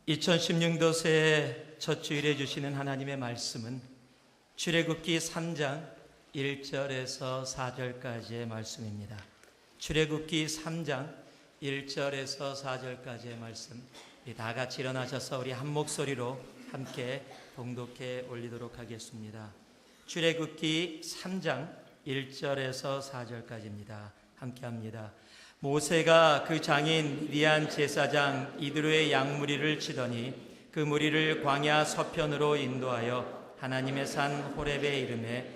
2016년도 새해 첫 주일에 주시는 하나님의 말씀은 출애굽기 3장 1절에서 4절까지의 말씀입니다. 출애굽기 3장 1절에서 4절까지의 말씀, 다 같이 일어나셔서 우리 한 목소리로 함께 봉독해 올리도록 하겠습니다. 출애굽기 3장 1절에서 4절까지입니다. 함께 합니다. 모세가 그 장인 미디안 제사장 이드로의 양무리를 치더니 그 무리를 광야 서편으로 인도하여 하나님의 산 호렙에 이르매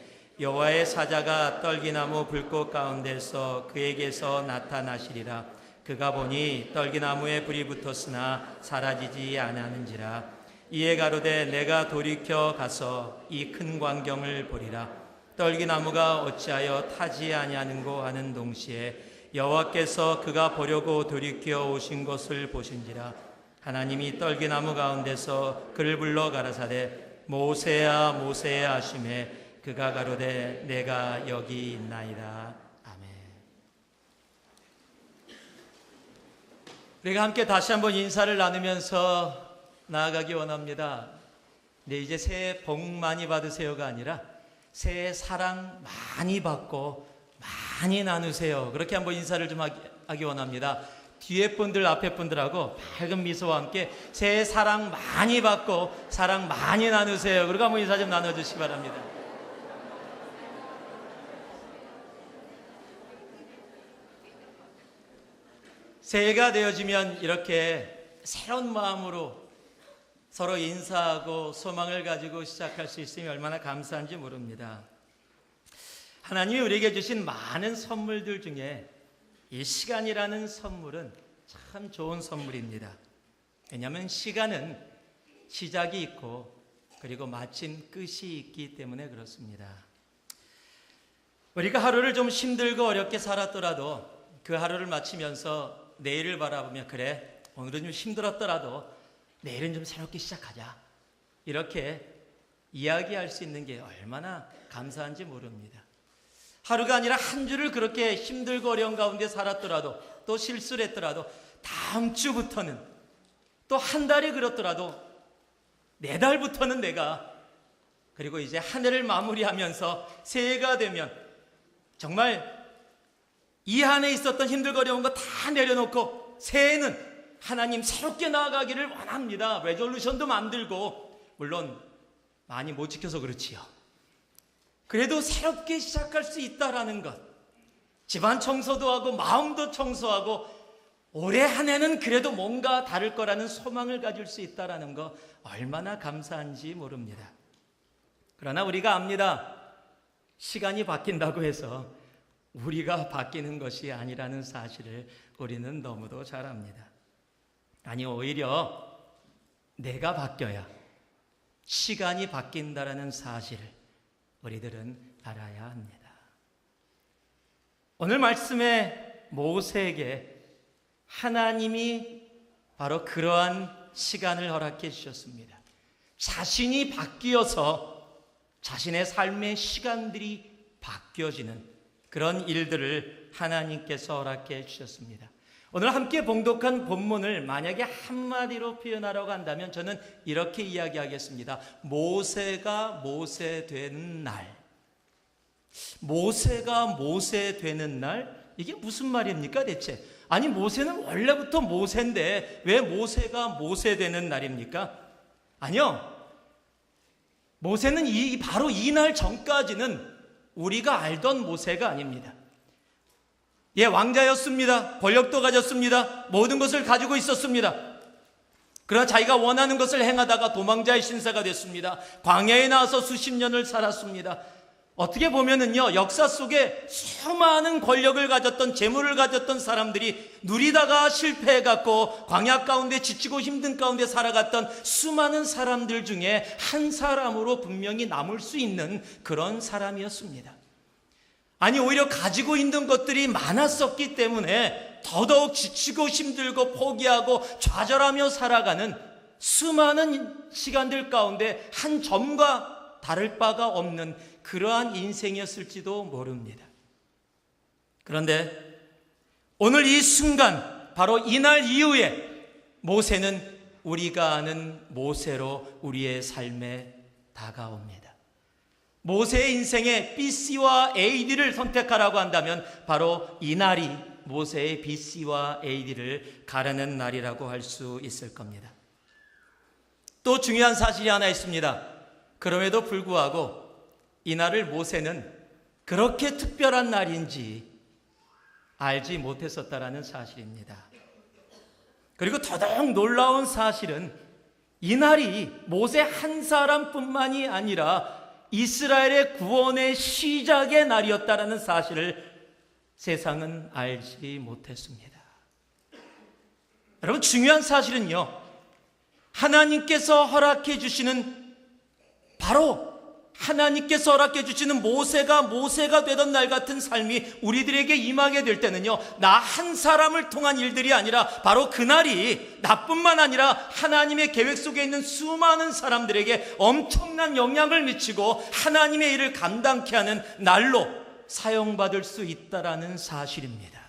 여호와의 사자가 떨기나무 불꽃 가운데서 그에게서 나타나시리라. 그가 보니 떨기나무에 불이 붙었으나 사라지지 아니하는지라. 이에 가로되 내가 돌이켜 가서 이 큰 광경을 보리라. 떨기나무가 어찌하여 타지 아니하는고 하는 동시에 여호와께서 그가 보려고 돌이켜 오신 것을 보신지라. 하나님이 떨기나무 가운데서 그를 불러 가라사대 모세야 모세야 하시매 그가 가로되 내가 여기 있나이다. 아멘. 우리가 함께 다시 한번 인사를 나누면서 나아가기 원합니다. 네, 이제 새해 복 많이 받으세요가 아니라 새해 사랑 많이 받고 많이 나누세요. 그렇게 한번 인사를 좀 하기 원합니다. 뒤에 분들 앞에 분들하고 밝은 미소와 함께 새해 사랑 많이 받고 사랑 많이 나누세요. 그리고 한번 인사 좀 나눠주시기 바랍니다. 새해가 되어지면 이렇게 새로운 마음으로 서로 인사하고 소망을 가지고 시작할 수 있으니 얼마나 감사한지 모릅니다. 하나님이 우리에게 주신 많은 선물들 중에 이 시간이라는 선물은 참 좋은 선물입니다. 왜냐하면 시간은 시작이 있고 그리고 마침 끝이 있기 때문에 그렇습니다. 우리가 하루를 좀 힘들고 어렵게 살았더라도 그 하루를 마치면서 내일을 바라보며 그래 오늘은 좀 힘들었더라도 내일은 좀 새롭게 시작하자 이렇게 이야기할 수 있는 게 얼마나 감사한지 모릅니다. 하루가 아니라 한 주를 그렇게 힘들고 어려운 가운데 살았더라도 또 실수를 했더라도 다음 주부터는 또 한 달이 그렇더라도 네 달부터는 내가 그리고 이제 한 해를 마무리하면서 새해가 되면 정말 이 한 해 있었던 힘들고 어려운 거 다 내려놓고 새해는 하나님 새롭게 나아가기를 원합니다. 레졸루션도 만들고 물론 많이 못 지켜서 그렇지요. 그래도 새롭게 시작할 수 있다라는 것, 집안 청소도 하고 마음도 청소하고 올해 한 해는 그래도 뭔가 다를 거라는 소망을 가질 수 있다라는 것 얼마나 감사한지 모릅니다. 그러나 우리가 압니다. 시간이 바뀐다고 해서 우리가 바뀌는 것이 아니라는 사실을 우리는 너무도 잘 압니다. 아니 오히려 내가 바뀌어야 시간이 바뀐다라는 사실을 우리들은 알아야 합니다. 오늘 말씀에 모세에게 하나님이 바로 그러한 시간을 허락해 주셨습니다. 자신이 바뀌어서 자신의 삶의 시간들이 바뀌어지는 그런 일들을 하나님께서 허락해 주셨습니다. 오늘 함께 봉독한 본문을 만약에 한마디로 표현하라고 한다면 저는 이렇게 이야기하겠습니다. 모세가 모세 되는 날. 모세가 모세 되는 날? 이게 무슨 말입니까 대체? 아니 모세는 원래부터 모세인데 왜 모세가 모세 되는 날입니까? 아니요. 모세는 바로 이 날 전까지는 우리가 알던 모세가 아닙니다. 예, 왕자였습니다. 권력도 가졌습니다. 모든 것을 가지고 있었습니다. 그러나 자기가 원하는 것을 행하다가 도망자의 신세가 됐습니다. 광야에 나와서 수십 년을 살았습니다. 어떻게 보면은요, 역사 속에 수많은 권력을 가졌던 재물을 가졌던 사람들이 누리다가 실패해갖고 광야 가운데 지치고 힘든 가운데 살아갔던 수많은 사람들 중에 한 사람으로 분명히 남을 수 있는 그런 사람이었습니다. 아니 오히려 가지고 있는 것들이 많았었기 때문에 더더욱 지치고 힘들고 포기하고 좌절하며 살아가는 수많은 시간들 가운데 한 점과 다를 바가 없는 그러한 인생이었을지도 모릅니다. 그런데 오늘 이 순간 바로 이날 이후에 모세는 우리가 아는 모세로 우리의 삶에 다가옵니다. 모세의 인생에 BC와 AD를 선택하라고 한다면 바로 이 날이 모세의 BC와 AD를 가르는 날이라고 할 수 있을 겁니다. 또 중요한 사실이 하나 있습니다. 그럼에도 불구하고 이 날을 모세는 그렇게 특별한 날인지 알지 못했었다라는 사실입니다. 그리고 더더욱 놀라운 사실은 이 날이 모세 한 사람뿐만이 아니라 이스라엘의 구원의 시작의 날이었다라는 사실을 세상은 알지 못했습니다. 여러분, 중요한 사실은요, 하나님께서 허락해 주시는, 바로 하나님께서 허락해 주시는 모세가 되던 날 같은 삶이 우리들에게 임하게 될 때는요, 나 한 사람을 통한 일들이 아니라 바로 그날이 나뿐만 아니라 하나님의 계획 속에 있는 수많은 사람들에게 엄청난 영향을 미치고 하나님의 일을 감당케 하는 날로 사용받을 수 있다라는 사실입니다.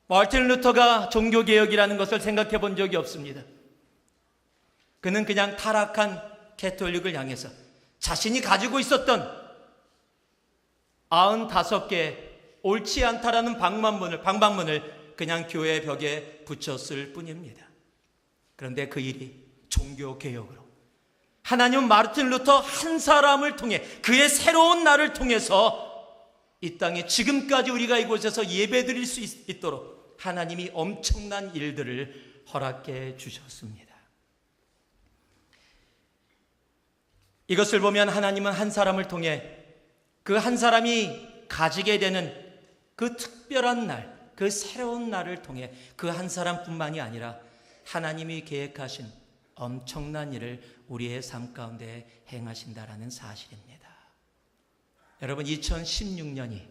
마르틴 루터가 종교개혁이라는 것을 생각해 본 적이 없습니다. 그는 그냥 타락한 캐톨릭을 향해서 자신이 가지고 있었던 95개 옳지 않다라는 방방문을 그냥 교회 벽에 붙였을 뿐입니다. 그런데 그 일이 종교개혁으로, 하나님은 마르틴 루터 한 사람을 통해, 그의 새로운 날을 통해서 이 땅에 지금까지 우리가 이곳에서 예배드릴 수 있도록 하나님이 엄청난 일들을 허락해 주셨습니다. 이것을 보면 하나님은 한 사람을 통해 그 한 사람이 가지게 되는 그 특별한 날, 그 새로운 날을 통해 그 한 사람뿐만이 아니라 하나님이 계획하신 엄청난 일을 우리의 삶 가운데 행하신다라는 사실입니다. 여러분, 2016년이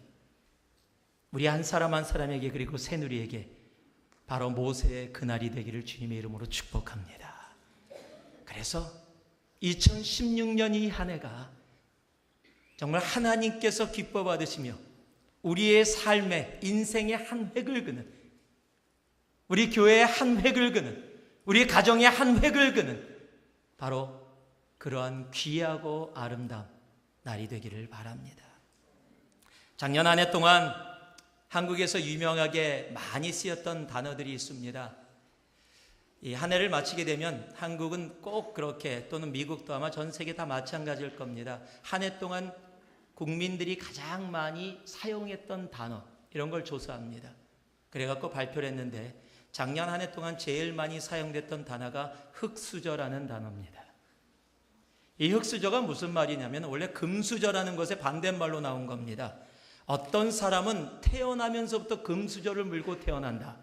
우리 한 사람 한 사람에게, 그리고 새누리에게 바로 모세의 그날이 되기를 주님의 이름으로 축복합니다. 그래서 2016년 이 한 해가 정말 하나님께서 기뻐 받으시며 우리의 삶의 인생의 한 획을 그는, 우리 교회의 한 획을 그는, 우리 가정의 한 획을 그는 바로 그러한 귀하고 아름다운 날이 되기를 바랍니다. 작년 한 해 동안 한국에서 유명하게 많이 쓰였던 단어들이 있습니다. 이 한 해를 마치게 되면 한국은 꼭 그렇게, 또는 미국도 아마 전 세계 다 마찬가지일 겁니다. 한 해 동안 국민들이 가장 많이 사용했던 단어, 이런 걸 조사합니다. 그래갖고 발표를 했는데 작년 한 해 동안 제일 많이 사용됐던 단어가 흙수저라는 단어입니다. 이 흙수저가 무슨 말이냐면 원래 금수저라는 것의 반대말로 나온 겁니다. 어떤 사람은 태어나면서부터 금수저를 물고 태어난다.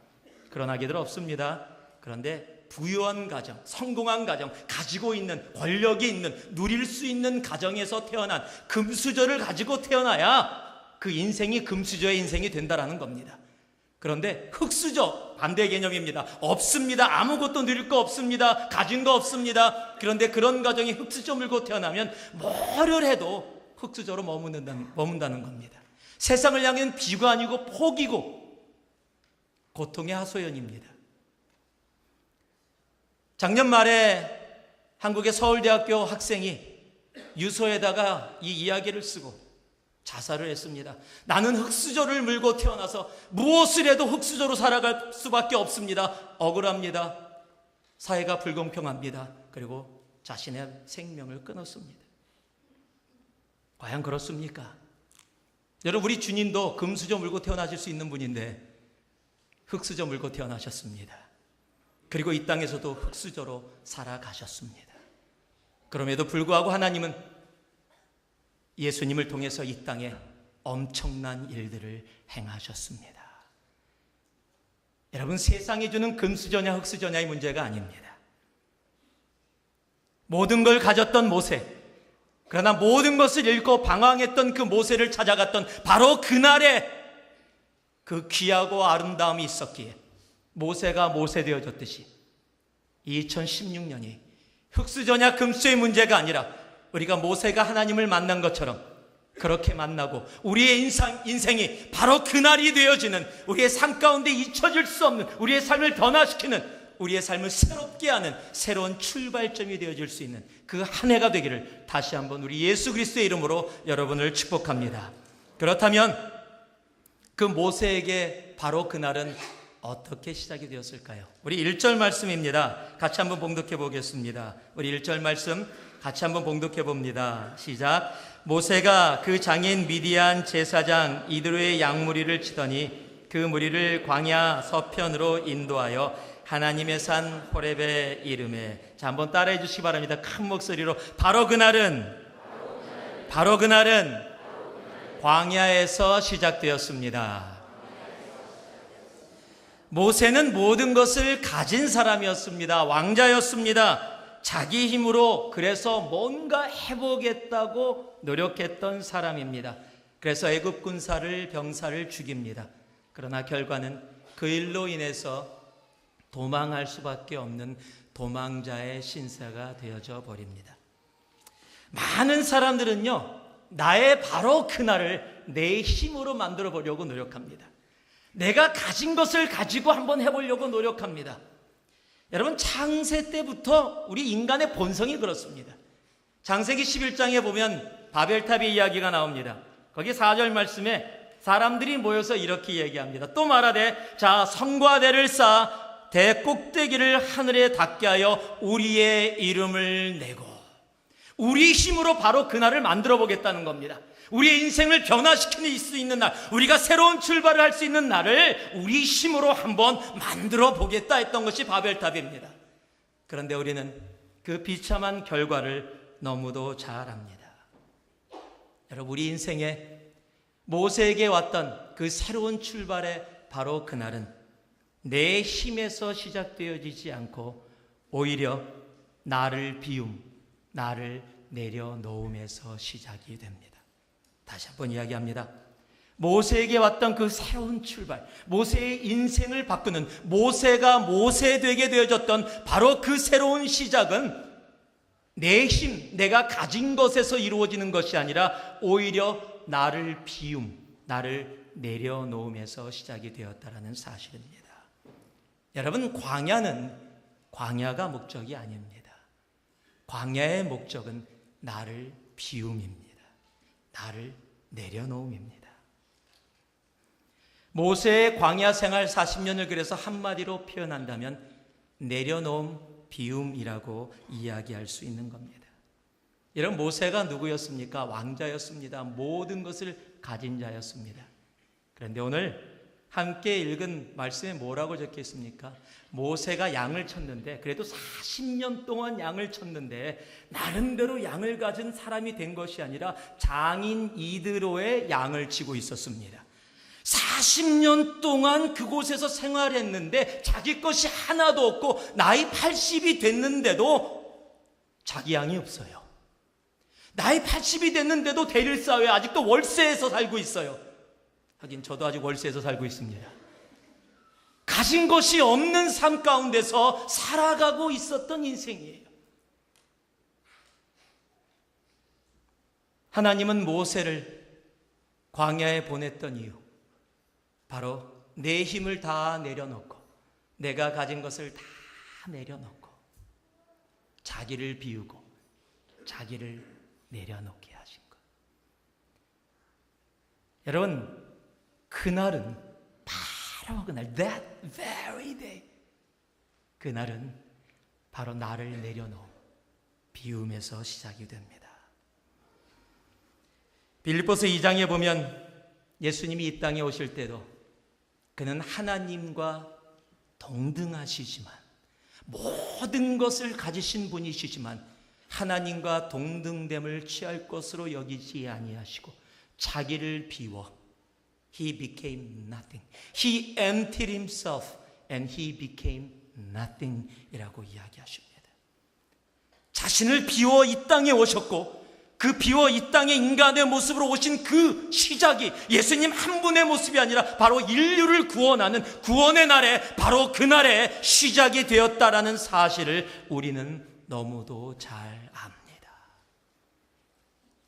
그런 아기들 없습니다. 그런데 부유한 가정, 성공한 가정, 가지고 있는, 권력이 있는, 누릴 수 있는 가정에서 태어난 금수저를 가지고 태어나야 그 인생이 금수저의 인생이 된다라는 겁니다. 그런데 흙수저, 반대 개념입니다. 없습니다. 아무것도 누릴 거 없습니다. 가진 거 없습니다. 그런데 그런 가정이 흙수저 물고 태어나면 뭐를 해도 흙수저로 머문다는 겁니다. 세상을 향한 비관이고 포기고 고통의 하소연입니다. 작년 말에 한국의 서울대학교 학생이 유서에다가 이 이야기를 쓰고 자살을 했습니다. 나는 흙수저를 물고 태어나서 무엇을 해도 흙수저로 살아갈 수밖에 없습니다. 억울합니다. 사회가 불공평합니다. 그리고 자신의 생명을 끊었습니다. 과연 그렇습니까? 여러분, 우리 주님도 금수저 물고 태어나실 수 있는 분인데 흙수저 물고 태어나셨습니다. 그리고 이 땅에서도 흙수저로 살아가셨습니다. 그럼에도 불구하고 하나님은 예수님을 통해서 이 땅에 엄청난 일들을 행하셨습니다. 여러분, 세상이 주는 금수저냐 흙수저냐의 문제가 아닙니다. 모든 걸 가졌던 모세, 그러나 모든 것을 잃고 방황했던 그 모세를 찾아갔던 바로 그날에 그 귀하고 아름다움이 있었기에 모세가 모세 되어졌듯이 2016년이 흙수저냐 금수저의 문제가 아니라 우리가 모세가 하나님을 만난 것처럼 그렇게 만나고 우리의 인생이 바로 그날이 되어지는, 우리의 삶 가운데 잊혀질 수 없는, 우리의 삶을 변화시키는, 우리의 삶을 새롭게 하는 새로운 출발점이 되어줄 수 있는 그 한 해가 되기를 다시 한번 우리 예수 그리스도의 이름으로 여러분을 축복합니다. 그렇다면 그 모세에게 바로 그날은 어떻게 시작이 되었을까요? 우리 1절 말씀입니다. 같이 한번 봉독해 보겠습니다. 우리 1절 말씀 같이 한번 봉독해 봅니다. 시작. 모세가 그 장인 미디안 제사장 이드로의 양무리를 치더니 그 무리를 광야 서편으로 인도하여 하나님의 산 호렙에 이르매. 자, 한번 따라해 주시기 바랍니다. 큰 목소리로. 바로 그날은 광야에서 시작되었습니다. 모세는 모든 것을 가진 사람이었습니다. 왕자였습니다. 자기 힘으로 그래서 뭔가 해보겠다고 노력했던 사람입니다. 그래서 애굽 군사를 병사를 죽입니다. 그러나 결과는 그 일로 인해서 도망할 수밖에 없는 도망자의 신세가 되어져 버립니다. 많은 사람들은요, 나의 바로 그날을 내 힘으로 만들어 보려고 노력합니다. 내가 가진 것을 가지고 한번 해보려고 노력합니다. 여러분, 창세 때부터 우리 인간의 본성이 그렇습니다. 창세기 11장에 보면 바벨탑의 이야기가 나옵니다. 거기 4절 말씀에 사람들이 모여서 이렇게 얘기합니다. 또 말하되 자, 성과 대를 쌓아 대 꼭대기를 하늘에 닿게 하여 우리의 이름을 내고. 우리 힘으로 바로 그날을 만들어 보겠다는 겁니다. 우리의 인생을 변화시킬 수 있는 날, 우리가 새로운 출발을 할 수 있는 날을 우리 힘으로 한번 만들어 보겠다 했던 것이 바벨탑입니다. 그런데 우리는 그 비참한 결과를 너무도 잘 압니다. 여러분, 우리 인생에 모세에게 왔던 그 새로운 출발의 바로 그날은 내 힘에서 시작되어지지 않고 오히려 나를 비움, 나를 내려놓음에서 시작이 됩니다. 다시 한번 이야기합니다. 모세에게 왔던 그 새로운 출발, 모세의 인생을 바꾸는, 모세가 모세되게 되어졌던 바로 그 새로운 시작은 내 힘, 내가 가진 것에서 이루어지는 것이 아니라 오히려 나를 비움, 나를 내려놓음에서 시작이 되었다는 사실입니다. 여러분, 광야가 목적이 아닙니다. 광야의 목적은 나를 비움입니다. 나를 내려놓음입니다. 모세의 광야 생활 40년을 그래서 한마디로 표현한다면 내려놓음, 비움이라고 이야기할 수 있는 겁니다. 여러분, 모세가 누구였습니까? 왕자였습니다. 모든 것을 가진 자였습니다. 그런데 오늘 함께 읽은 말씀에 뭐라고 적혀 있습니까? 모세가 양을 쳤는데, 그래도 40년 동안 양을 쳤는데 나름대로 양을 가진 사람이 된 것이 아니라 장인 이드로의 양을 치고 있었습니다. 40년 동안 그곳에서 생활했는데 자기 것이 하나도 없고 나이 80이 됐는데도 자기 양이 없어요. 나이 80이 됐는데도 대를 쌓아요. 아직도 월세에서 살고 있어요. 하긴 저도 아직 월세에서 살고 있습니다. 가진 것이 없는 삶 가운데서 살아가고 있었던 인생이에요. 하나님은 모세를 광야에 보냈던 이유, 바로 내 힘을 다 내려놓고 내가 가진 것을 다 내려놓고 자기를 비우고 자기를 내려놓게 하신 것. 여러분, 그날은 바로 그날, that very day, 그날은 바로 나를 내려놓은 비움에서 시작이 됩니다. 빌립보서 2장에 보면 예수님이 이 땅에 오실 때도 그는 하나님과 동등하시지만, 모든 것을 가지신 분이시지만 하나님과 동등됨을 취할 것으로 여기지 아니하시고 자기를 비워 He became nothing. He emptied himself and he became nothing 이라고 이야기하십니다. 자신을 비워 이 땅에 오셨고, 그 비워 이 땅에 인간의 모습으로 오신 그 시작이 예수님 한 분의 모습이 아니라 바로 인류를 구원하는 구원의 날에, 바로 그날에 시작이 되었다라는 사실을 우리는 너무도 잘 압니다.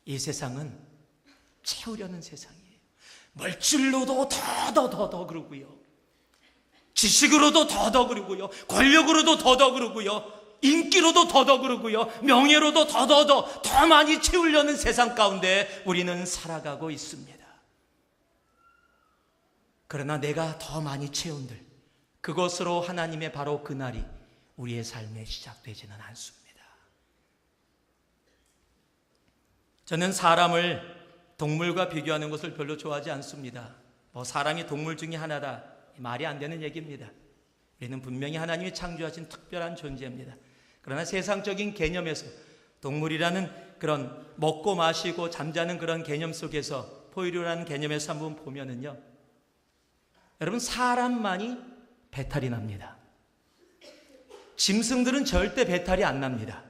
이 세상은 채우려는 세상이에요. 물질로도 더 그러고요. 지식으로도 더더 그러고요, 권력으로도 더더 그러고요, 인기로도 더더 그러고요, 명예로도 더 많이 채우려는 세상 가운데 우리는 살아가고 있습니다. 그러나 내가 더 많이 채운들 그것으로 하나님의 바로 그날이 우리의 삶에 시작되지는 않습니다. 저는 사람을 동물과 비교하는 것을 별로 좋아하지 않습니다. 사람이 동물 중에 하나다, 말이 안 되는 얘기입니다. 우리는 분명히 하나님이 창조하신 특별한 존재입니다. 그러나 세상적인 개념에서 동물이라는 그런 먹고 마시고 잠자는 그런 개념 속에서, 포유류라는 개념에서 한번 보면은요, 여러분, 사람만이 배탈이 납니다. 짐승들은 절대 배탈이 안 납니다.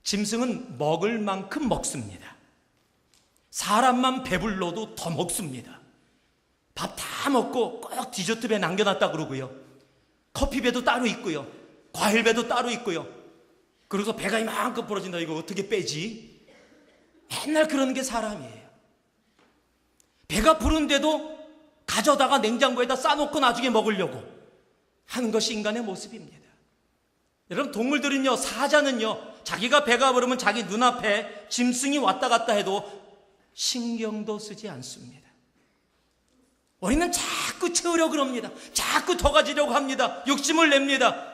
짐승은 먹을 만큼 먹습니다. 사람만 배불러도 더 먹습니다. 밥 다 먹고 꼭 디저트배 남겨놨다 그러고요, 커피배도 따로 있고요, 과일배도 따로 있고요, 그래서 배가 이만큼 부러진다, 이거 어떻게 빼지? 맨날 그러는 게 사람이에요. 배가 부른데도 가져다가 냉장고에다 싸놓고 나중에 먹으려고 하는 것이 인간의 모습입니다. 여러분, 동물들은요, 사자는요, 자기가 배가 부르면 자기 눈앞에 짐승이 왔다 갔다 해도 신경도 쓰지 않습니다. 우리는 자꾸 채우려고 합니다. 자꾸 더 가지려고 합니다. 욕심을 냅니다.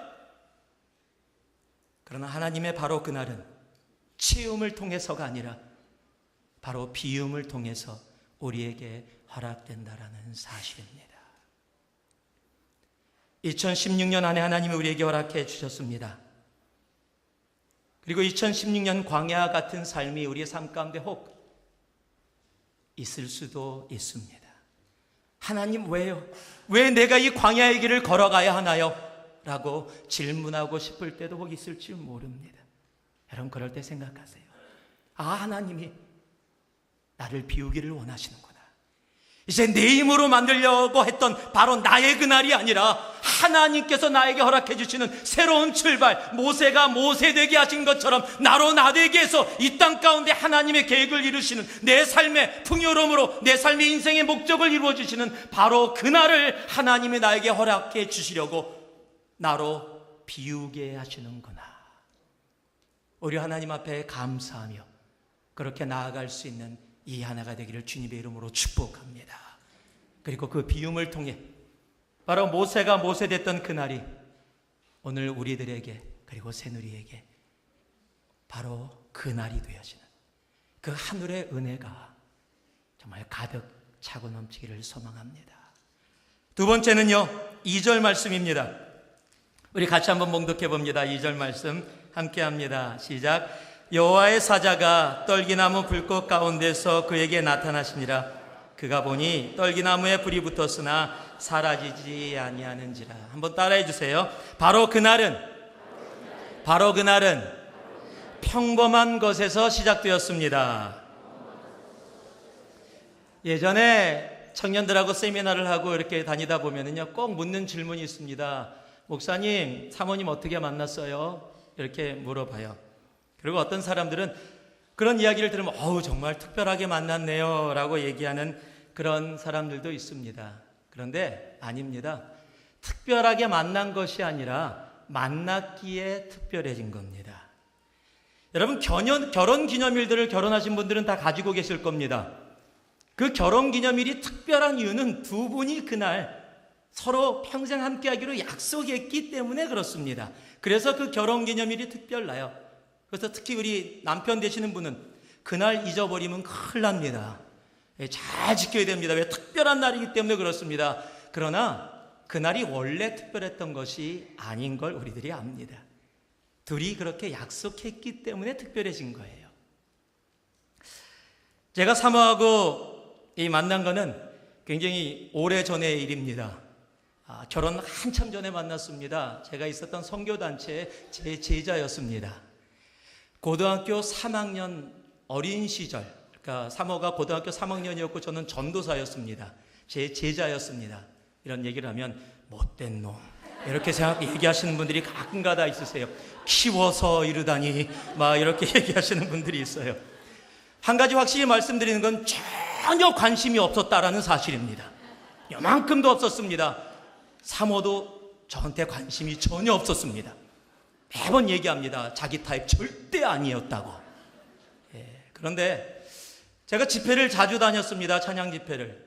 그러나 하나님의 바로 그날은 채움을 통해서가 아니라 바로 비움을 통해서 우리에게 허락된다라는 사실입니다. 2016년 안에 하나님이 우리에게 허락해 주셨습니다. 그리고 2016년 광야 같은 삶이 우리의 삶 가운데 혹 있을 수도 있습니다. 하나님, 왜요? 왜 내가 이 광야의 길을 걸어가야 하나요? 라고 질문하고 싶을 때도 혹 있을지 모릅니다. 여러분, 그럴 때 생각하세요. 하나님이 나를 비우기를 원하시는구나. 이제 내 힘으로 만들려고 했던 바로 나의 그날이 아니라 하나님께서 나에게 허락해 주시는 새로운 출발, 모세가 모세 되게 하신 것처럼 나로 나되게 해서 이 땅 가운데 하나님의 계획을 이루시는, 내 삶의 풍요로움으로 내 삶의 인생의 목적을 이루어 주시는 바로 그날을 하나님이 나에게 허락해 주시려고 나로 비우게 하시는구나. 우리 하나님 앞에 감사하며 그렇게 나아갈 수 있는 이 하나가 되기를 주님의 이름으로 축복합니다. 그리고 그 비움을 통해 바로 모세가 모세 됐던 그날이 오늘 우리들에게, 그리고 새누리에게 바로 그날이 되어지는 그 하늘의 은혜가 정말 가득 차고 넘치기를 소망합니다. 두 번째는요, 2절 말씀입니다. 우리 같이 한번 봉독해 봅니다. 2절 말씀 함께 합니다. 시작. 여호와의 사자가 떨기나무 불꽃 가운데서 그에게 나타나시니라. 그가 보니 떨기나무에 불이 붙었으나 사라지지 아니하는지라. 한번 따라해 주세요. 바로 그날은 평범한 것에서 시작되었습니다. 예전에 청년들하고 세미나를 하고 이렇게 다니다 보면은요, 꼭 묻는 질문이 있습니다. 목사님, 사모님 어떻게 만났어요? 이렇게 물어봐요. 그리고 어떤 사람들은 그런 이야기를 들으면 정말 특별하게 만났네요 라고 얘기하는 그런 사람들도 있습니다. 그런데 아닙니다. 특별하게 만난 것이 아니라 만났기에 특별해진 겁니다. 여러분, 결혼 기념일들을 결혼하신 분들은 다 가지고 계실 겁니다. 그 결혼 기념일이 특별한 이유는 두 분이 그날 서로 평생 함께 하기로 약속했기 때문에 그렇습니다. 그래서 그 결혼 기념일이 특별나요. 그래서 특히 우리 남편 되시는 분은 그날 잊어버리면 큰일 납니다. 잘 지켜야 됩니다. 왜? 특별한 날이기 때문에 그렇습니다. 그러나 그날이 원래 특별했던 것이 아닌 걸 우리들이 압니다. 둘이 그렇게 약속했기 때문에 특별해진 거예요. 제가 사모하고 이 만난 거는 굉장히 오래전의 일입니다. 결혼 한참 전에 만났습니다. 제가 있었던 선교단체의 제 제자였습니다. 고등학교 3학년 어린 시절, 그러니까 사모가 고등학교 3학년이었고 저는 전도사였습니다. 제 제자였습니다. 이런 얘기를 하면 못된 놈 이렇게 얘기하시는 분들이 가끔가다 있으세요. 키워서 이르다니 막 이렇게 얘기하시는 분들이 있어요. 한 가지 확실히 말씀드리는 건 전혀 관심이 없었다라는 사실입니다. 요만큼도 없었습니다. 사모도 저한테 관심이 전혀 없었습니다. 매번 얘기합니다. 자기 타입 절대 아니었다고. 그런데 제가 집회를 자주 다녔습니다. 찬양 집회를.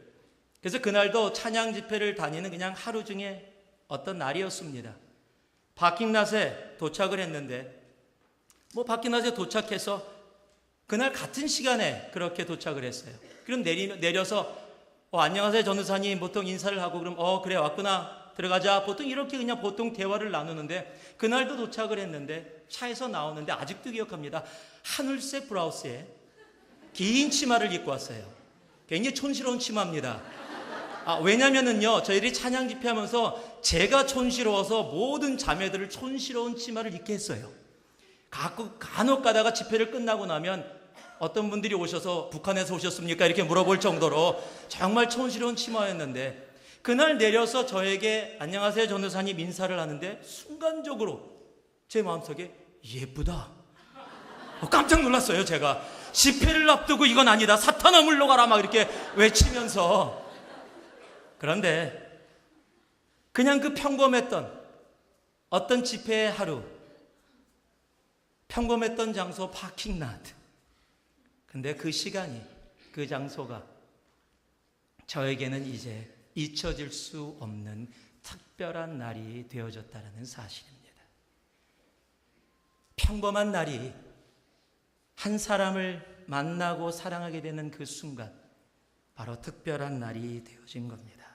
그래서 그날도 찬양 집회를 다니는 그냥 하루 중에 어떤 날이었습니다. 바킹낫에 도착을 했는데 바킹낫에 도착해서 그날 같은 시간에 그렇게 도착을 했어요. 그럼 내려서 안녕하세요 전도사님 보통 인사를 하고 그럼 그래 왔구나 들어가자 보통 이렇게 그냥 보통 대화를 나누는데 그날도 도착을 했는데 차에서 나오는데 아직도 기억합니다. 하늘색 브라우스에 긴 치마를 입고 왔어요. 굉장히 촌스러운 치마입니다. 왜냐면은요 저희들이 찬양 집회하면서 제가 촌스러워서 모든 자매들을 촌스러운 치마를 입게 했어요. 간혹 가다가 집회를 끝나고 나면 어떤 분들이 오셔서 북한에서 오셨습니까? 이렇게 물어볼 정도로 정말 촌스러운 치마였는데 그날 내려서 저에게 안녕하세요 전도사님 인사를 하는데 순간적으로 제 마음속에 예쁘다. 깜짝 놀랐어요. 제가 집회를 앞두고 이건 아니다 사탄아 물러가라 막 이렇게 외치면서. 그런데 그냥 그 평범했던 어떤 집회의 하루, 평범했던 장소 파킹lot. 근데 그 시간이, 그 장소가 저에게는 이제 잊혀질 수 없는 특별한 날이 되어졌다는 사실입니다. 평범한 날이 한 사람을 만나고 사랑하게 되는 그 순간, 바로 특별한 날이 되어진 겁니다.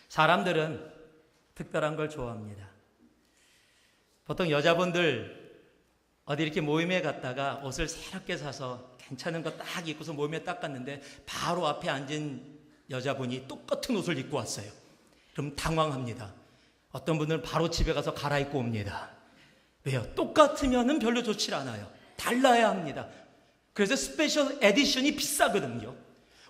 사람들은 특별한 걸 좋아합니다. 보통 여자분들 어디 이렇게 모임에 갔다가 옷을 새롭게 사서 괜찮은 거 딱 입고서 모임에 딱 갔는데 바로 앞에 앉은 여자분이 똑같은 옷을 입고 왔어요. 그럼 당황합니다. 어떤 분들은 바로 집에 가서 갈아입고 옵니다. 왜요? 똑같으면 별로 좋지 않아요. 달라야 합니다. 그래서 스페셜 에디션이 비싸거든요.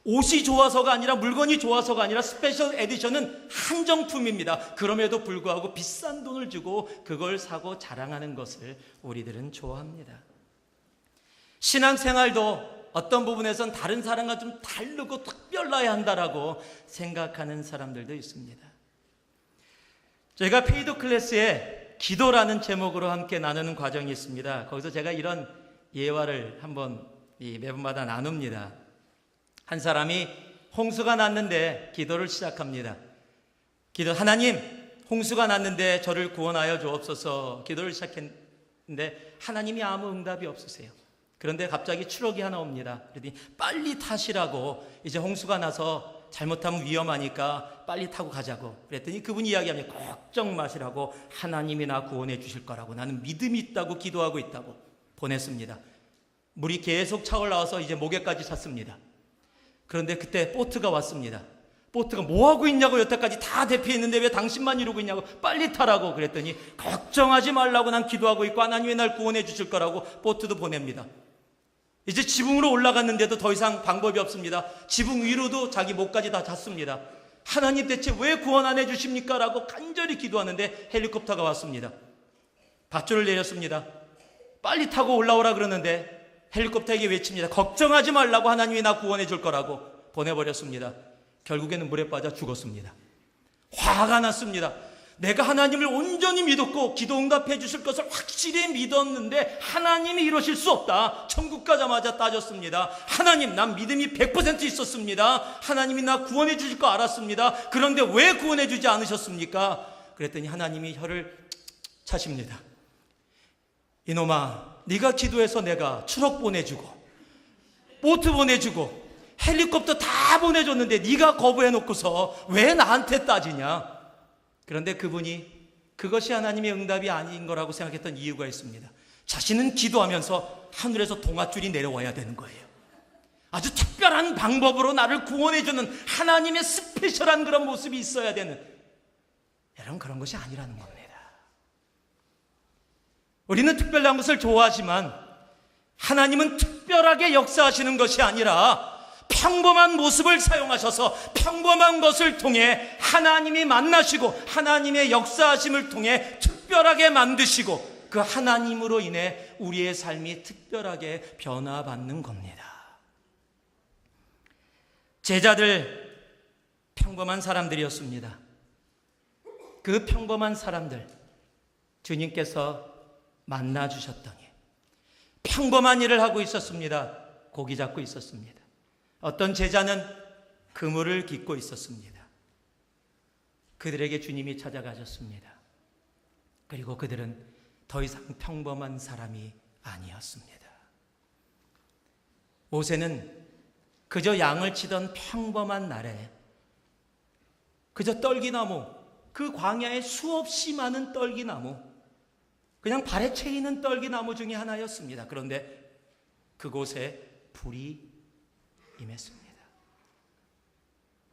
옷이 좋아서가 아니라 물건이 좋아서가 아니라 스페셜 에디션은 한정품입니다. 그럼에도 불구하고 비싼 돈을 주고 그걸 사고 자랑하는 것을 우리들은 좋아합니다. 신앙생활도 어떤 부분에선 다른 사람과 좀 다르고 특별해야 한다라고 생각하는 사람들도 있습니다. 저희가 페이드 클래스에 기도라는 제목으로 함께 나누는 과정이 있습니다. 거기서 제가 이런 예화를 한번 매번마다 나눕니다. 한 사람이 홍수가 났는데 기도를 시작합니다. 하나님, 홍수가 났는데 저를 구원하여 주옵소서. 기도를 시작했는데 하나님이 아무 응답이 없으세요. 그런데 갑자기 추럭이 하나 옵니다. 그러더니 빨리 타시라고, 이제 홍수가 나서 잘못하면 위험하니까 빨리 타고 가자고. 그랬더니 그분이 이야기합니다. 걱정 마시라고, 하나님이 나 구원해 주실 거라고, 나는 믿음이 있다고 기도하고 있다고 보냈습니다. 물이 계속 차올라와서 이제 목에까지 찼습니다. 그런데 그때 보트가 왔습니다. 보트가 뭐하고 있냐고, 여태까지 다 대피했는데 왜 당신만 이러고 있냐고, 빨리 타라고. 그랬더니 걱정하지 말라고, 난 기도하고 있고 하나님이 날 구원해 주실 거라고 보트도 보냅니다. 이제 지붕으로 올라갔는데도 더 이상 방법이 없습니다. 지붕 위로도 자기 목까지 다 찼습니다. 하나님 대체 왜 구원 안 해주십니까? 라고 간절히 기도하는데 헬리콥터가 왔습니다. 밧줄을 내렸습니다. 빨리 타고 올라오라 그러는데 헬리콥터에게 외칩니다. 걱정하지 말라고, 하나님이 나 구원해 줄 거라고 보내버렸습니다. 결국에는 물에 빠져 죽었습니다. 화가 났습니다. 내가 하나님을 온전히 믿었고 기도 응답해 주실 것을 확실히 믿었는데 하나님이 이러실 수 없다. 천국 가자마자 따졌습니다. 하나님, 난 믿음이 100% 있었습니다. 하나님이 나 구원해 주실 거 알았습니다. 그런데 왜 구원해 주지 않으셨습니까? 그랬더니 하나님이 혀를 차십니다. 이놈아, 네가 기도해서 내가 트럭 보내주고 보트 보내주고 헬리콥터 다 보내줬는데 네가 거부해놓고서 왜 나한테 따지냐? 그런데 그분이 그것이 하나님의 응답이 아닌 거라고 생각했던 이유가 있습니다. 자신은 기도하면서 하늘에서 동아줄이 내려와야 되는 거예요. 아주 특별한 방법으로 나를 구원해주는 하나님의 스페셜한 그런 모습이 있어야 되는, 여러분, 그런 것이 아니라는 겁니다. 우리는 특별한 것을 좋아하지만 하나님은 특별하게 역사하시는 것이 아니라 평범한 모습을 사용하셔서 평범한 것을 통해 하나님이 만나시고 하나님의 역사하심을 통해 특별하게 만드시고 그 하나님으로 인해 우리의 삶이 특별하게 변화받는 겁니다. 제자들 평범한 사람들이었습니다. 그 평범한 사람들 주님께서 만나 주셨더니 평범한 일을 하고 있었습니다. 고기 잡고 있었습니다. 어떤 제자는 그물을 깃고 있었습니다. 그들에게 주님이 찾아가셨습니다. 그리고 그들은 더 이상 평범한 사람이 아니었습니다. 모세는 그저 양을 치던 평범한 날에 그저 떨기나무, 그 광야에 수없이 많은 떨기나무, 그냥 발에 채이는 떨기나무 중에 하나였습니다. 그런데 그곳에 불이 임했습니다.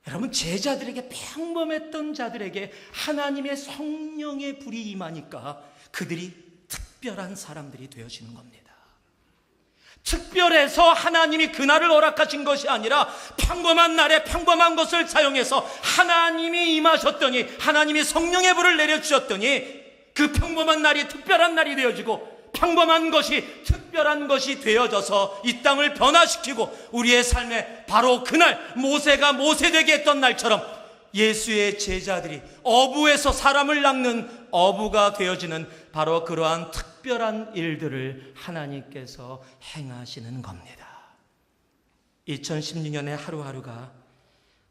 여러분, 제자들에게, 평범했던 자들에게 하나님의 성령의 불이 임하니까 그들이 특별한 사람들이 되어지는 겁니다. 특별해서 하나님이 그날을 허락하신 것이 아니라 평범한 날에 평범한 것을 사용해서 하나님이 임하셨더니, 하나님이 성령의 불을 내려주셨더니 그 평범한 날이 특별한 날이 되어지고, 평범한 것이 특별한 것이 되어져서 이 땅을 변화시키고 우리의 삶에 바로 그날 모세가 모세되게 했던 날처럼 예수의 제자들이 어부에서 사람을 낚는 어부가 되어지는 바로 그러한 특별한 일들을 하나님께서 행하시는 겁니다. 2016년의 하루하루가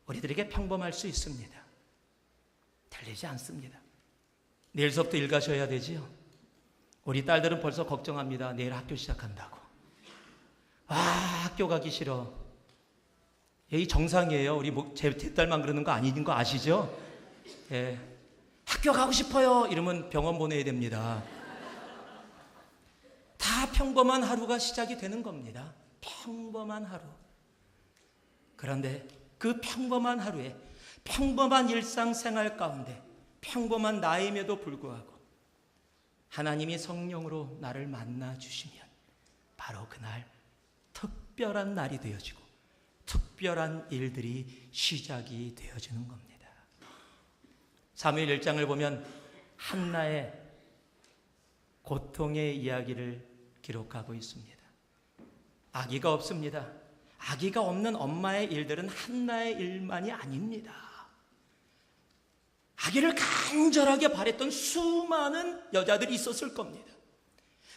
우리들에게 평범할 수 있습니다. 틀리지 않습니다. 내일서부터 일 가셔야 되지요. 우리 딸들은 벌써 걱정합니다. 내일 학교 시작한다고. 학교 가기 싫어. 이 정상이에요. 우리 제 딸만 그러는 거 아닌 거 아시죠? 예. 학교 가고 싶어요. 이러면 병원 보내야 됩니다. 다 평범한 하루가 시작이 되는 겁니다. 평범한 하루. 그런데 그 평범한 하루에, 평범한 일상생활 가운데, 평범한 나임에도 불구하고 하나님이 성령으로 나를 만나 주시면 바로 그날 특별한 날이 되어지고 특별한 일들이 시작이 되어지는 겁니다. 사무엘 1장을 보면 한나의 고통의 이야기를 기록하고 있습니다. 아기가 없습니다. 아기가 없는 엄마의 일들은 한나의 일만이 아닙니다. 아기를 간절하게 바랬던 수많은 여자들이 있었을 겁니다.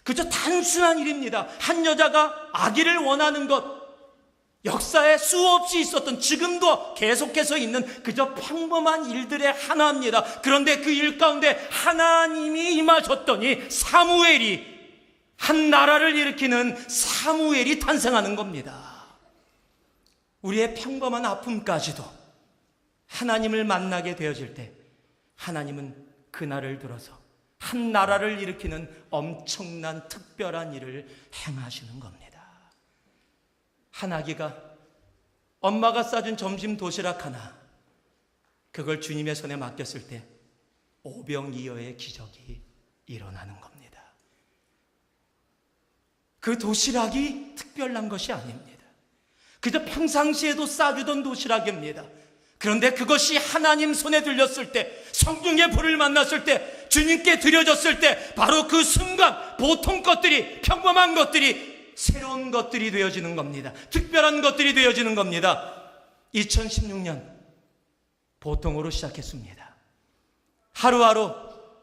그저 단순한 일입니다. 한 여자가 아기를 원하는 것, 역사에 수없이 있었던, 지금도 계속해서 있는 그저 평범한 일들의 하나입니다. 그런데 그 일 가운데 하나님이 임하셨더니 사무엘이, 한 나라를 일으키는 사무엘이 탄생하는 겁니다. 우리의 평범한 아픔까지도 하나님을 만나게 되어질 때 하나님은 그날을 들어서 한 나라를 일으키는 엄청난 특별한 일을 행하시는 겁니다. 한 아기가 엄마가 싸준 점심 도시락 하나, 그걸 주님의 손에 맡겼을 때 오병이어의 기적이 일어나는 겁니다. 그 도시락이 특별한 것이 아닙니다. 그저 평상시에도 싸주던 도시락입니다. 그런데 그것이 하나님 손에 들렸을 때, 성령의 불을 만났을 때, 주님께 드려졌을 때 바로 그 순간 보통 것들이, 평범한 것들이 새로운 것들이 되어지는 겁니다. 특별한 것들이 되어지는 겁니다. 2016년 보통으로 시작했습니다. 하루하루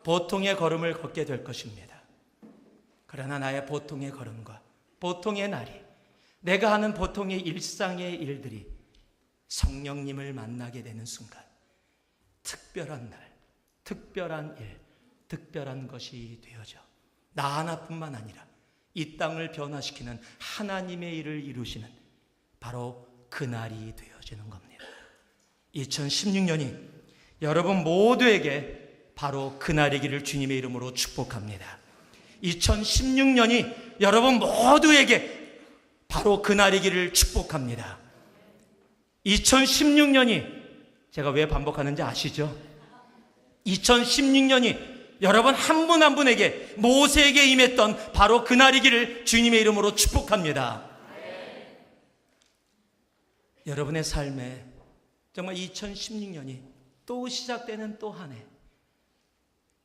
보통의 걸음을 걷게 될 것입니다. 그러나 나의 보통의 걸음과 보통의 날이, 내가 하는 보통의 일상의 일들이 성령님을 만나게 되는 순간 특별한 날, 특별한 일, 특별한 것이 되어져 나 하나뿐만 아니라 이 땅을 변화시키는 하나님의 일을 이루시는 바로 그날이 되어지는 겁니다. 2016년이 여러분 모두에게 바로 그날이기를 주님의 이름으로 축복합니다. 2016년이 여러분 모두에게 바로 그날이기를 축복합니다. 2016년이, 제가 왜 반복하는지 아시죠? 2016년이 여러분 한 분 한 분에게, 모세에게 임했던 바로 그날이기를 주님의 이름으로 축복합니다. 여러분의 삶에 정말 2016년이 또 시작되는 또 한 해,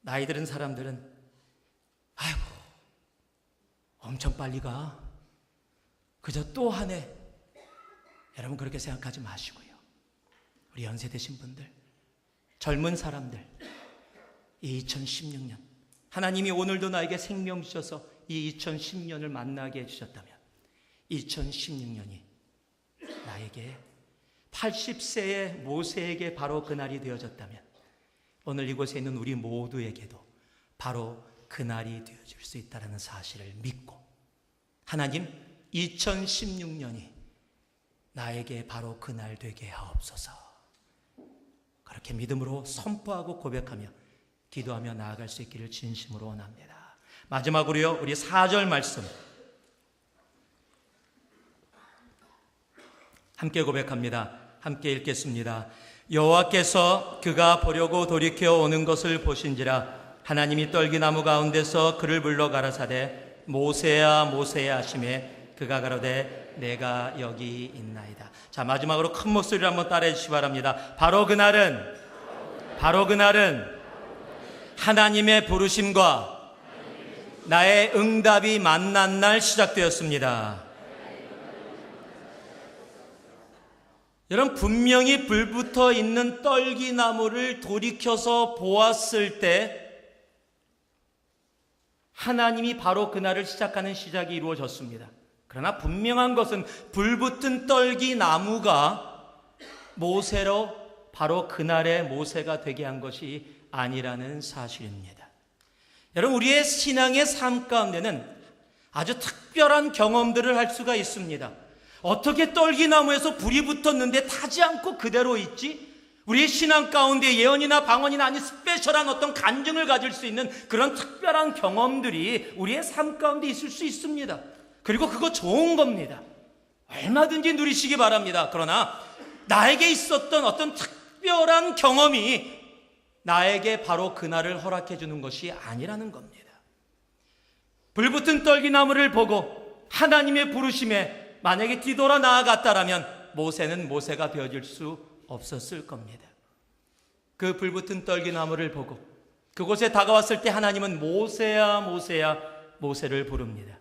나이 들은 사람들은 아이고 엄청 빨리 가, 그저 또 한 해, 여러분 그렇게 생각하지 마시고요. 우리 연세 드신 분들, 젊은 사람들, 이 2016년 하나님이 오늘도 나에게 생명 주셔서 이 2010년을 만나게 해주셨다면 2016년이 나에게 80세의 모세에게 바로 그날이 되어졌다면 오늘 이곳에 있는 우리 모두에게도 바로 그날이 되어질 수 있다는 사실을 믿고 하나님 2016년이 나에게 바로 그날 되게 하옵소서. 그렇게 믿음으로 선포하고 고백하며 기도하며 나아갈 수 있기를 진심으로 원합니다. 마지막으로요, 우리 4절 말씀 함께 고백합니다. 함께 읽겠습니다. 여호와께서 그가 보려고 돌이켜 오는 것을 보신지라 하나님이 떨기나무 가운데서 그를 불러 가라사대 모세야 모세야 하시매 그가 가로되 내가 여기 있나이다. 자, 마지막으로 큰 목소리로 한번 따라해 주시기 바랍니다. 바로 그날은 하나님의 부르심과 나의 응답이 만난 날 시작되었습니다. 여러분, 분명히 불붙어 있는 떨기나무를 돌이켜서 보았을 때 하나님이 바로 그날을 시작하는 시작이 이루어졌습니다. 그러나 분명한 것은 불붙은 떨기나무가 모세로 바로 그날의 모세가 되게 한 것이 아니라는 사실입니다. 여러분, 우리의 신앙의 삶 가운데는 아주 특별한 경험들을 할 수가 있습니다. 어떻게 떨기나무에서 불이 붙었는데 타지 않고 그대로 있지? 우리의 신앙 가운데 예언이나 방언이나 아닌 스페셜한 어떤 간증을 가질 수 있는 그런 특별한 경험들이 우리의 삶 가운데 있을 수 있습니다. 그리고 그거 좋은 겁니다. 얼마든지 누리시기 바랍니다. 그러나 나에게 있었던 어떤 특별한 경험이 나에게 바로 그날을 허락해 주는 것이 아니라는 겁니다. 불붙은 떨기나무를 보고 하나님의 부르심에 만약에 뒤돌아 나아갔다라면 모세는 모세가 되어질 수 없었을 겁니다. 그 불붙은 떨기나무를 보고 그곳에 다가왔을 때 하나님은 모세야 모세야 모세를 부릅니다.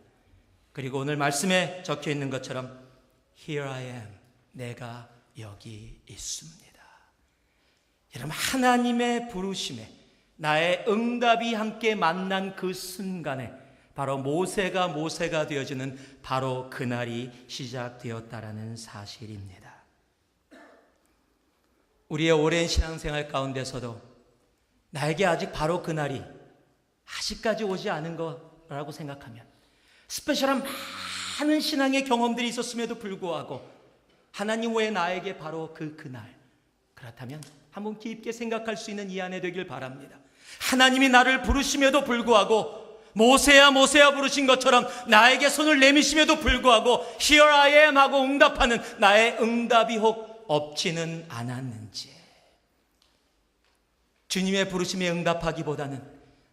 그리고 오늘 말씀에 적혀 있는 것처럼 Here I am, 내가 여기 있습니다. 여러분, 하나님의 부르심에 나의 응답이 함께 만난 그 순간에 바로 모세가 되어지는 바로 그날이 시작되었다라는 사실입니다. 우리의 오랜 신앙생활 가운데서도 나에게 아직 바로 그날이 아직까지 오지 않은 거라고 생각하면 스페셜한 많은 신앙의 경험들이 있었음에도 불구하고 하나님 외에 나에게 바로 그날, 그렇다면 한번 깊게 생각할 수 있는 이 안에 되길 바랍니다. 하나님이 나를 부르심에도 불구하고 모세야 모세야 부르신 것처럼 나에게 손을 내미심에도 불구하고 Here I am 하고 응답하는 나의 응답이 혹 없지는 않았는지, 주님의 부르심에 응답하기보다는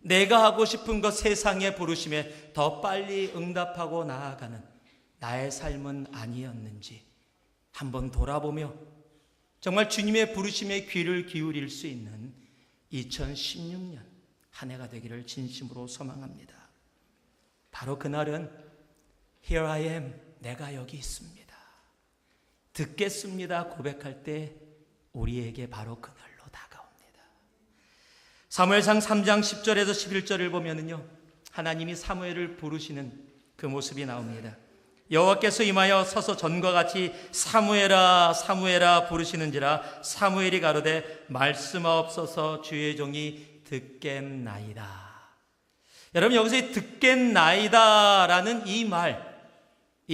내가 하고 싶은 것 세상의 부르심에 더 빨리 응답하고 나아가는 나의 삶은 아니었는지 한번 돌아보며 정말 주님의 부르심에 귀를 기울일 수 있는 2016년 한 해가 되기를 진심으로 소망합니다. 바로 그날은 Here I am, 내가 여기 있습니다. 듣겠습니다 고백할 때 우리에게 바로 그날로 다가옵니다. 사무엘상 3장 10절에서 11절을 보면은요, 하나님이 사무엘을 부르시는 그 모습이 나옵니다. 여호와께서 임하여 서서 전과 같이 사무엘아 사무엘아 부르시는지라 사무엘이 가로되 말씀하옵소서 주의 종이 듣겠나이다. 여러분, 여기서 듣겠나이다라는 이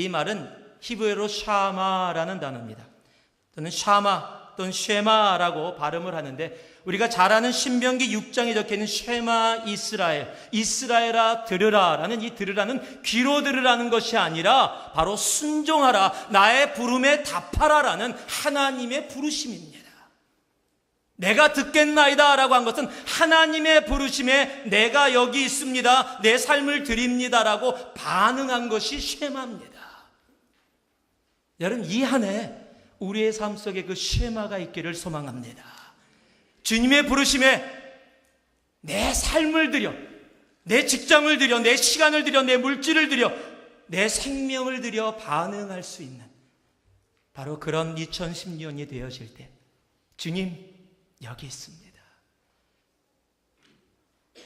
말은 히브리어로 샤마라는 단어입니다. 또는 샤마 또는 쉐마라고 발음을 하는데 우리가 잘 아는 신명기 6장에 적혀있는 쉐마 이스라엘, 이스라엘아 들으라라는 이 들으라는 귀로 들으라는 것이 아니라 바로 순종하라, 나의 부름에 답하라라는 하나님의 부르심입니다. 내가 듣겠나이다 라고 한 것은 하나님의 부르심에 내가 여기 있습니다, 내 삶을 드립니다 라고 반응한 것이 쉐마입니다. 여러분, 이 한 해 우리의 삶 속에 그 쉐마가 있기를 소망합니다. 주님의 부르심에 내 삶을 들여, 내 직장을 들여, 내 시간을 들여, 내 물질을 들여, 내 생명을 들여 반응할 수 있는 바로 그런 2010년이 되어질 때 주님 여기 있습니다.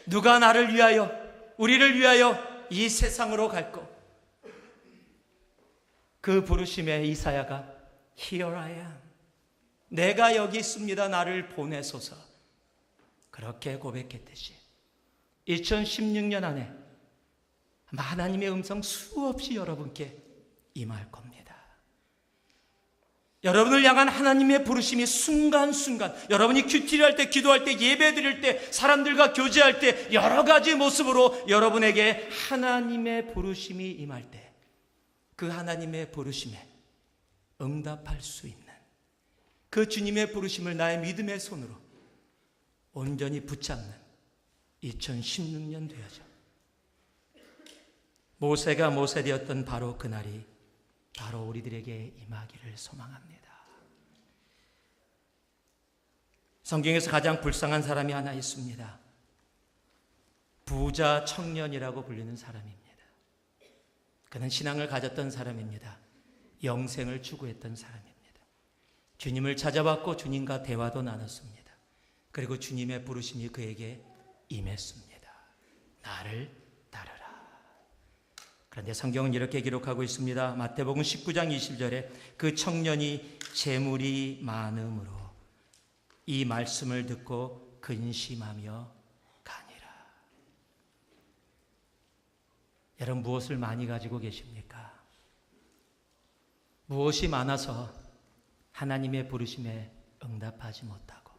누가 나를 위하여, 우리를 위하여 이 세상으로 갈고? 그 부르심에 이사야가 Here I am, 내가 여기 있습니다, 나를 보내소서, 그렇게 고백했듯이 2016년 안에 하나님의 음성 수없이 여러분께 임할 겁니다. 여러분을 향한 하나님의 부르심이 순간순간, 여러분이 큐티를 할 때, 기도할 때, 예배 드릴 때, 사람들과 교제할 때 여러 가지 모습으로 여러분에게 하나님의 부르심이 임할 때 그 하나님의 부르심에 응답할 수 있는 그 주님의 부르심을 나의 믿음의 손으로 온전히 붙잡는 2016년 되어져. 모세가 모세되었던 바로 그날이 바로 우리들에게 임하기를 소망합니다. 성경에서 가장 불쌍한 사람이 하나 있습니다. 부자 청년이라고 불리는 사람입니다. 그는 신앙을 가졌던 사람입니다. 영생을 추구했던 사람입니다. 주님을 찾아봤고 주님과 대화도 나눴습니다. 그리고 주님의 부르심이 그에게 임했습니다. 나를 따르라. 그런데 성경은 이렇게 기록하고 있습니다. 마태복음 19장 20절에 그 청년이 재물이 많음으로 이 말씀을 듣고 근심하며 가니라. 여러분, 무엇을 많이 가지고 계십니까? 무엇이 많아서 하나님의 부르심에 응답하지 못하고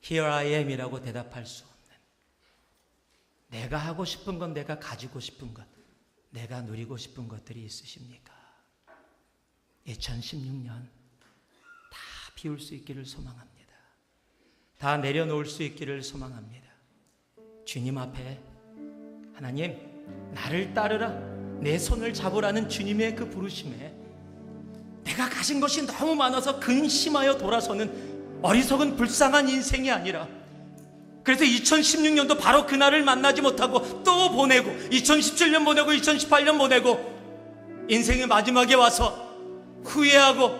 Here I am 이라고 대답할 수 없는, 내가 하고 싶은 것, 내가 가지고 싶은 것, 내가 누리고 싶은 것들이 있으십니까? 2016년 다 비울 수 있기를 소망합니다. 다 내려놓을 수 있기를 소망합니다. 주님 앞에 하나님, 나를 따르라, 내 손을 잡으라는 주님의 그 부르심에 내가 가진 것이 너무 많아서 근심하여 돌아서는 어리석은 불쌍한 인생이 아니라, 그래서 2016년도 바로 그날을 만나지 못하고 또 보내고 2017년 보내고 2018년 보내고 인생의 마지막에 와서 후회하고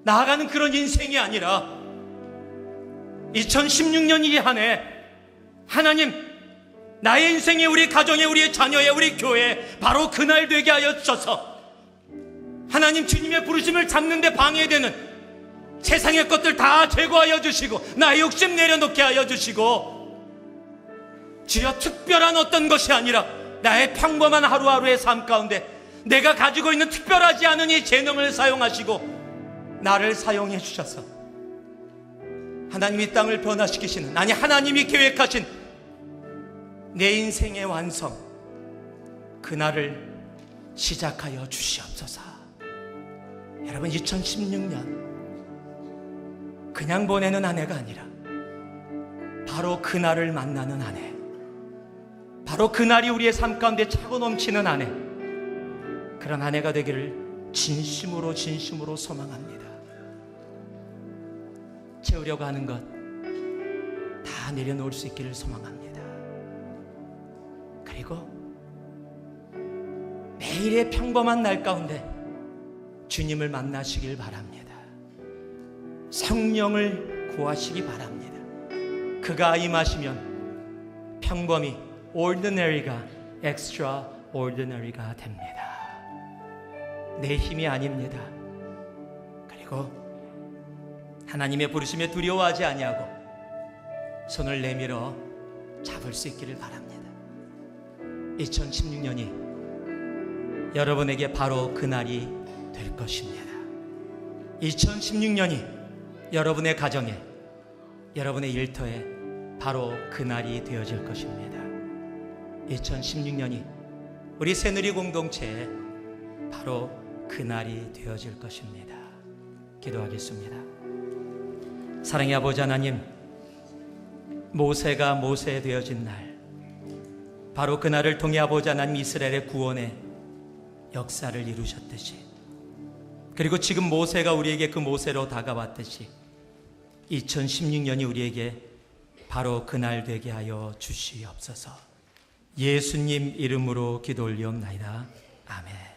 나아가는 그런 인생이 아니라 2016년 이 한 해 하나님, 나의 인생에, 우리 가정에, 우리 자녀에, 우리 교회에 바로 그날 되게 하여 주셔서 하나님, 주님의 부르심을 잡는 데 방해되는 세상의 것들 다 제거하여 주시고 나의 욕심 내려놓게 하여 주시고, 주여, 특별한 어떤 것이 아니라 나의 평범한 하루하루의 삶 가운데 내가 가지고 있는 특별하지 않은 이 재능을 사용하시고 나를 사용해 주셔서 하나님이 땅을 변화시키시는, 아니 하나님이 계획하신 내 인생의 완성, 그날을 시작하여 주시옵소서. 여러분, 2016년 그냥 보내는 한 해가 아니라 바로 그날을 만나는 한 해, 바로 그날이 우리의 삶 가운데 차고 넘치는 한 해, 그런 한 해가 되기를 진심으로 소망합니다. 채우려고 하는 것 다 내려놓을 수 있기를 소망합니다. 그리고 매일의 평범한 날 가운데 주님을 만나시길 바랍니다. 성령을 구하시기 바랍니다. 그가 임하시면 평범이 ordinary가 extraordinary가 됩니다. 내 힘이 아닙니다. 그리고 하나님의 부르심에 두려워하지 아니하고 손을 내밀어 잡을 수 있기를 바랍니다. 2016년이 여러분에게 바로 그날이 될 것입니다. 2016년이 여러분의 가정에, 여러분의 일터에 바로 그날이 되어질 것입니다. 2016년이 우리 새누리 공동체에 바로 그날이 되어질 것입니다. 기도하겠습니다. 사랑의 아버지 하나님, 모세가 모세 되어진 날, 바로 그날을 통해 아버지 하나님 이스라엘의 구원의 역사를 이루셨듯이, 그리고 지금 모세가 우리에게 그 모세로 다가왔듯이 2016년이 우리에게 바로 그날 되게 하여 주시옵소서. 예수님 이름으로 기도 올리옵나이다. 아멘.